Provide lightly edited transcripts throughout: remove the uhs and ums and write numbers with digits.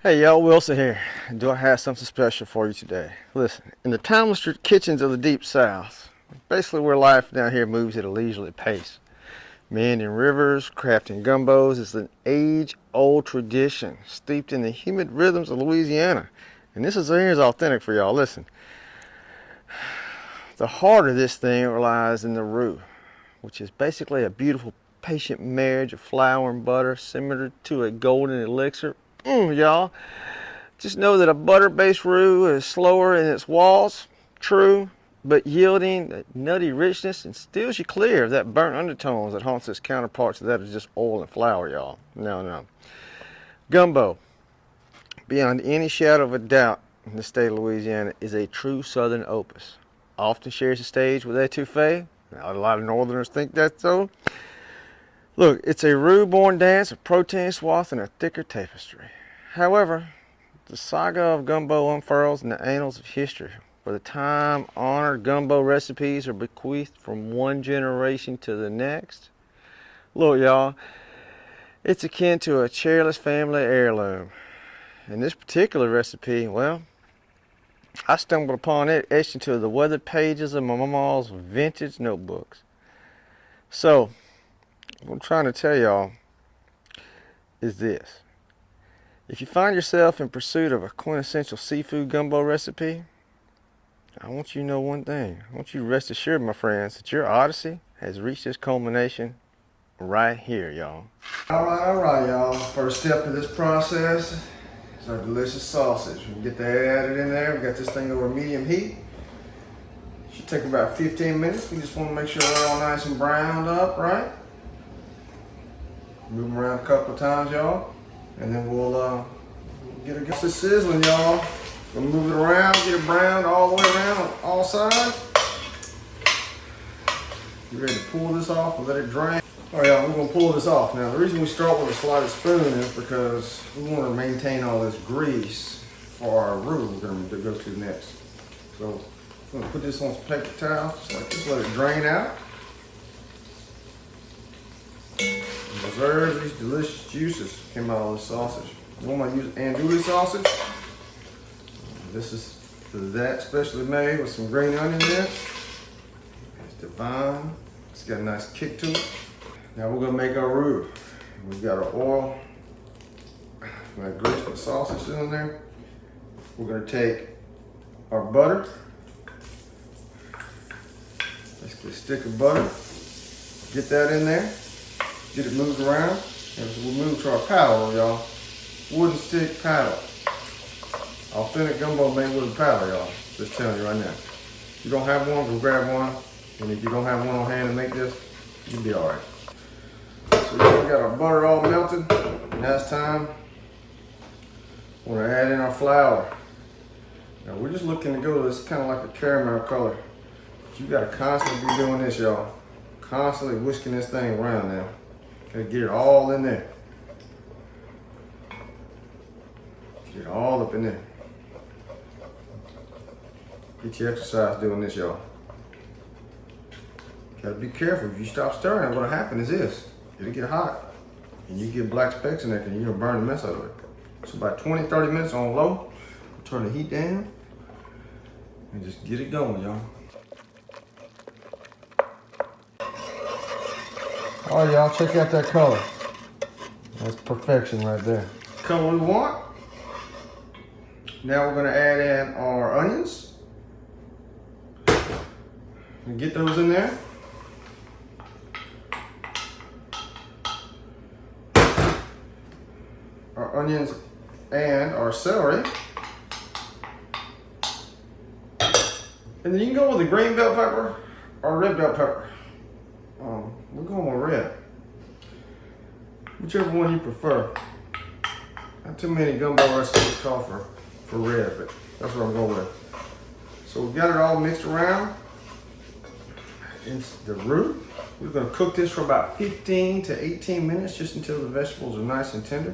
Hey y'all, Wilson here. Do I have something special for you today? Listen, in the timeless kitchens of the Deep South, basically where life down here moves at a leisurely pace, meandering rivers, crafting gumbos is an age-old tradition steeped in the humid rhythms of Louisiana. And this is here's authentic for y'all. Listen, the heart of this thing lies in the roux, which is basically a beautiful, patient marriage of flour and butter simmered to a golden elixir. Y'all. Just know that a butter-based roux is slower in its waltz, true, but yielding a nutty richness and steals you clear of that burnt undertones that haunts its counterparts that is just oil and flour, y'all. No. Gumbo, beyond any shadow of a doubt in the state of Louisiana, is a true southern opus. Often shares the stage with étouffée. Now, a lot of northerners think that's so. Look, it's a Roux-born dance of protein swathed in a thicker tapestry. However, the saga of gumbo unfurls in the annals of history, where the time-honored gumbo recipes are bequeathed from one generation to the next. Look, y'all, it's akin to a cherished family heirloom. And this particular recipe, well, I stumbled upon it etched into the weathered pages of my Maw-Maw's vintage notebooks. So, what I'm trying to tell y'all is this. If you find yourself in pursuit of a quintessential seafood gumbo recipe, I want you to know one thing. I want you to rest assured, my friends, that your odyssey has reached its culmination right here, y'all. All right, y'all. First step of this process is our delicious sausage. We get that added in there. We got this thing over medium heat. Should take about 15 minutes. We just want to make sure they're all nice and browned up, right? Move them around a couple of times, y'all. And then we'll get it sizzling, y'all. We'll move it around, get it browned all the way around on all sides. Get ready to pull this off and let it drain. All right, y'all, we're gonna pull this off. Now, the reason we start with a slotted spoon is because we want to maintain all this grease for our roux we're gonna go to next. So, I'm gonna put this on some paper towel, just like this, let it drain out. Preserve these delicious juices came out of this sausage. I'm going to use andouille sausage. This is that specially made with some green onion in it. It's divine. It's got a nice kick to it. Now we're going to make our roux. We've got our oil. We got grease with sausage in there. We're going to take our butter. Let's get a stick of butter. Get that in there. Get it moved around, and so we'll move to our paddle, y'all. Wooden stick paddle. Authentic gumbo made with a paddle, y'all. Just telling you right now. If you don't have one, go grab one. And if you don't have one on hand to make this, you'll be all right. So we got our butter all melted. Now it's time. We're gonna add in our flour. Now we're just looking to go to this kind of like a caramel color. But you gotta constantly be doing this, y'all. Constantly whisking this thing around now. Gotta get it all in there. Get it all up in there. Get your exercise doing this, y'all. Gotta be careful. If you stop stirring, what'll happen is this. It'll get hot. And you get black specks in there and you're gonna burn the mess out of it. So about 20, 30 minutes on low, turn the heat down, and just get it going, y'all. All right, y'all, check out that color. That's perfection right there. Color we want. Now we're gonna add in our onions. And get those in there. Our onions and our celery. And then you can go with a green bell pepper or red bell pepper. We're going with red. Whichever one you prefer. Not too many gumbo recipes call for red, but that's what I'm going with. So we've got it all mixed around. It's the roux. We're going to cook this for about 15 to 18 minutes, just until the vegetables are nice and tender.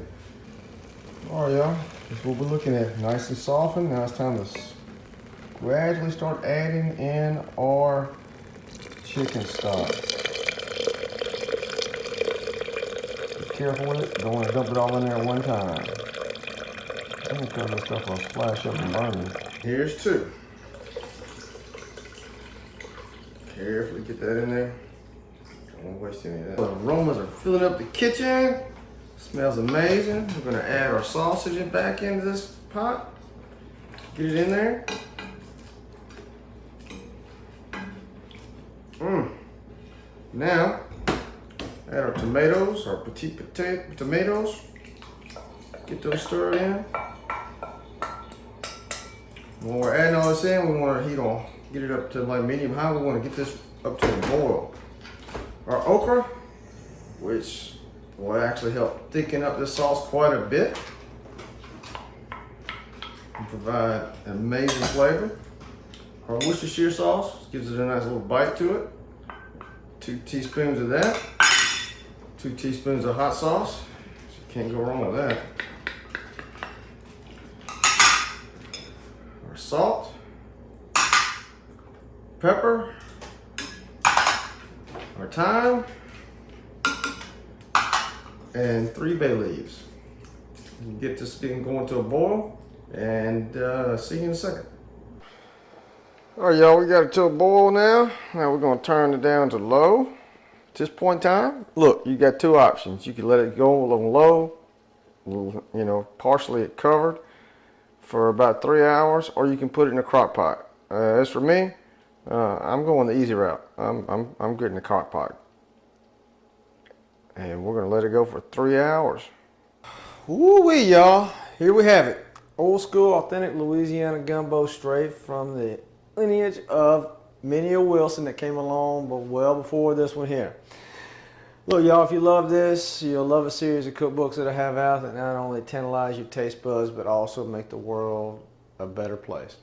All right, y'all. That's what we're looking at. Nice and softened. Now it's time to gradually start adding in our chicken stock. Be careful with it. Don't want to dump it all in there at one time. because this stuff will splash up and burn me. Here's two. Carefully get that in there. Don't want to waste any of that. The aromas are filling up the kitchen. Smells amazing. We're going to add our sausage back into this pot. Get it in there. Now, add our tomatoes, our petite tomatoes. Get those stirred in. When we're adding all this in, we want our heat on. Get it up to like medium high. We want to get this up to a boil. Our okra, which will actually help thicken up this sauce quite a bit and provide an amazing flavor. Our Worcestershire sauce gives it a nice little bite to it. 2 teaspoons of that. 2 teaspoons of hot sauce. You can't go wrong with that. Our salt, pepper, our thyme, and 3 bay leaves. You get this thing going to a boil, and see you in a second. All right, y'all, we got it to a boil now. Now we're gonna turn it down to low. At this point in time, look, you got 2 options. You can let it go on low, you know, partially covered for about 3 hours, or you can put it in a crock pot. As for me, I'm going the easy route. I'm getting the crock pot. And we're gonna let it go for 3 hours. Woo-wee, y'all. Here we have it. Old school, authentic Louisiana gumbo straight from the lineage of many a Wilson that came along but well before this one here. Look, y'all, if you love this, you'll love a series of cookbooks that I have out that not only tantalize your taste buds but also make the world a better place.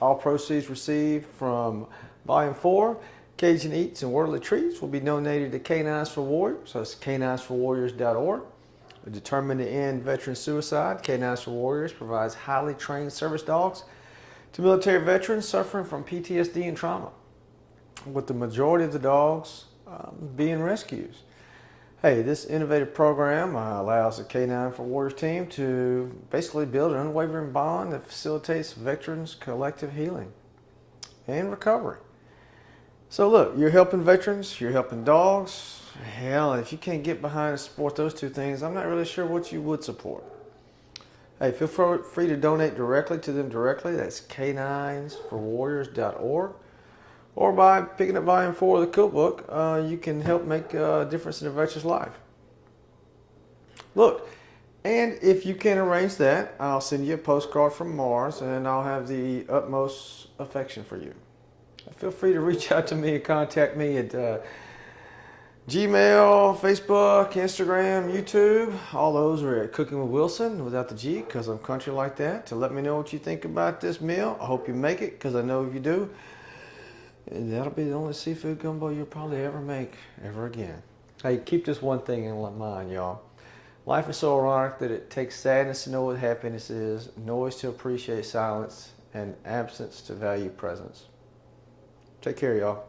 All proceeds received from Volume 4, Cajun Eats and Worldly Treats, will be donated to Canines for Warriors. So it's caninesforwarriors.org. Determined to end veteran suicide, Canines for Warriors provides highly trained service dogs to military veterans suffering from PTSD and trauma, with the majority of the dogs being rescues. Hey, this innovative program allows the Canine for Warriors team to basically build an unwavering bond that facilitates veterans' collective healing and recovery. So look, you're helping veterans, you're helping dogs. Hell, if you can't get behind and support those 2 things, I'm not really sure what you would support. Hey, feel free to donate directly to them directly. That's caninesforwarriors.org. Or by picking up Volume 4 of the cookbook, you can help make a difference in a veteran's life. Look, and if you can arrange that, I'll send you a postcard from Mars, and I'll have the utmost affection for you. Feel free to reach out to me and contact me at Gmail, Facebook, Instagram, YouTube. All those are at Cooking with Wilson without the G, because I'm country like that, to let me know what you think about this meal. I hope you make it, because I know if you do, that'll be the only seafood gumbo you'll probably ever make ever again. Hey, keep this one thing in mind, y'all. Life is so ironic that it takes sadness to know what happiness is, noise to appreciate silence, and absence to value presence. Take care, y'all.